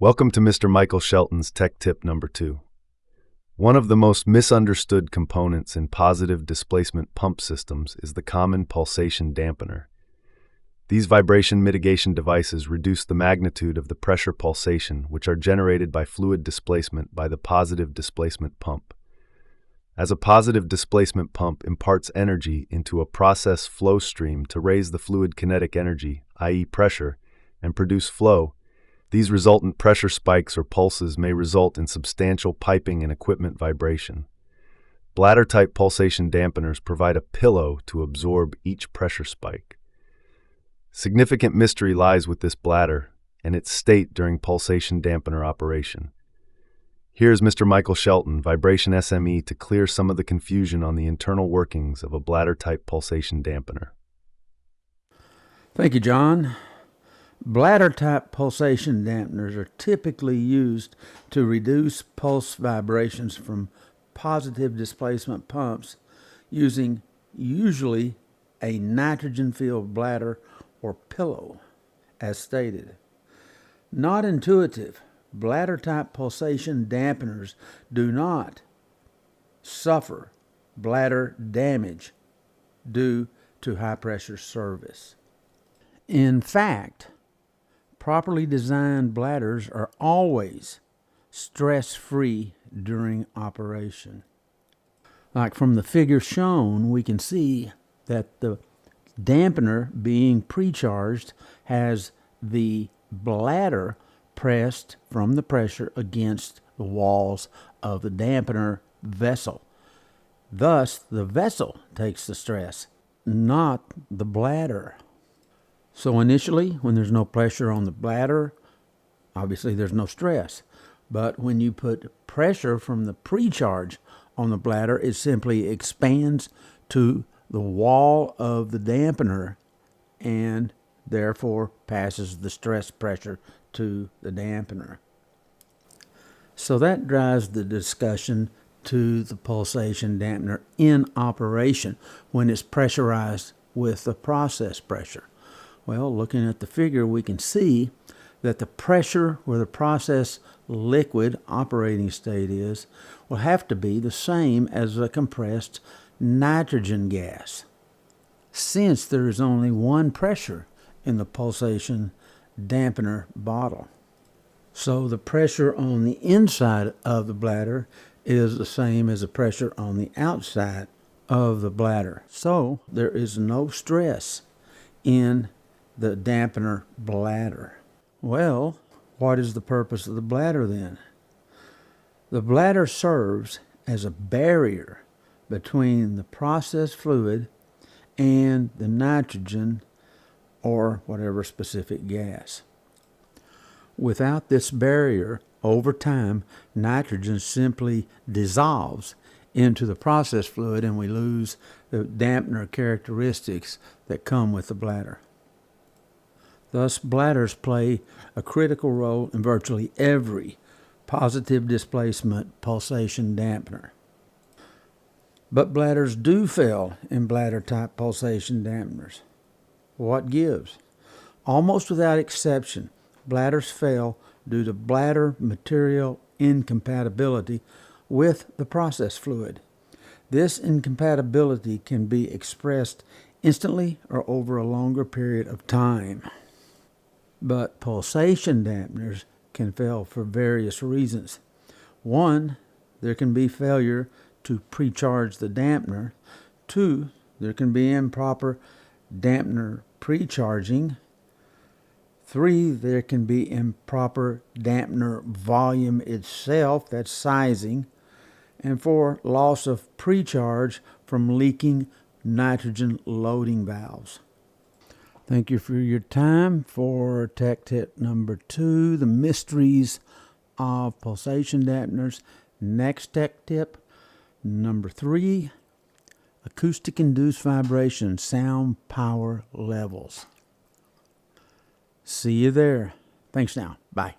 Welcome to Mr. Michael Shelton's Tech Tip number 2. One of the most misunderstood components in positive displacement pump systems is the common pulsation dampener. These vibration mitigation devices reduce the magnitude of the pressure pulsation which are generated by fluid displacement by the positive displacement pump. As a positive displacement pump imparts energy into a process flow stream to raise the fluid kinetic energy, i.e. pressure, and produce flow, these resultant pressure spikes or pulses may result in substantial piping and equipment vibration. Bladder-type pulsation dampeners provide a pillow to absorb each pressure spike. Significant mystery lies with this bladder and its state during pulsation dampener operation. Here's Mr. Michael Shelton, Vibration SME, to clear some of the confusion on the internal workings of a bladder-type pulsation dampener. Thank you, John. Bladder-type pulsation dampeners are typically used to reduce pulse vibrations from positive displacement pumps using usually a nitrogen-filled bladder or pillow, as stated. Not intuitive, bladder-type pulsation dampeners do not suffer bladder damage due to high-pressure service. In fact, properly designed bladders are always stress-free during operation. Like from the figure shown, we can see that the dampener being precharged has the bladder pressed from the pressure against the walls of the dampener vessel. Thus, the vessel takes the stress, not the bladder. So initially, when there's no pressure on the bladder, obviously there's no stress. But when you put pressure from the precharge on the bladder, it simply expands to the wall of the dampener and therefore passes the stress pressure to the dampener. So that drives the discussion to the pulsation dampener in operation when it's pressurized with the process pressure. Well, looking at the figure, we can see that the pressure where the process liquid operating state is will have to be the same as a compressed nitrogen gas, since there is only one pressure in the pulsation dampener bottle. So the pressure on the inside of the bladder is the same as the pressure on the outside of the bladder. So there is no stress in the dampener bladder. Well, what is the purpose of the bladder then? The bladder serves as a barrier between the process fluid and the nitrogen or whatever specific gas. Without this barrier, over time, nitrogen simply dissolves into the process fluid and we lose the dampener characteristics that come with the bladder. Thus, bladders play a critical role in virtually every positive displacement pulsation dampener. But bladders do fail in bladder-type pulsation dampeners. What gives? Almost without exception, bladders fail due to bladder material incompatibility with the process fluid. This incompatibility can be expressed instantly or over a longer period of time. But pulsation dampeners can fail for various reasons. One, there can be failure to precharge the dampener. Two, there can be improper dampener precharging. Three, there can be improper dampener volume itself, that's sizing. And four, loss of precharge from leaking nitrogen loading valves. Thank you for your time for Tech Tip number 2, the mysteries of pulsation dampeners. Next Tech Tip number 3, acoustic-induced vibration, sound power levels. See you there. Thanks now. Bye.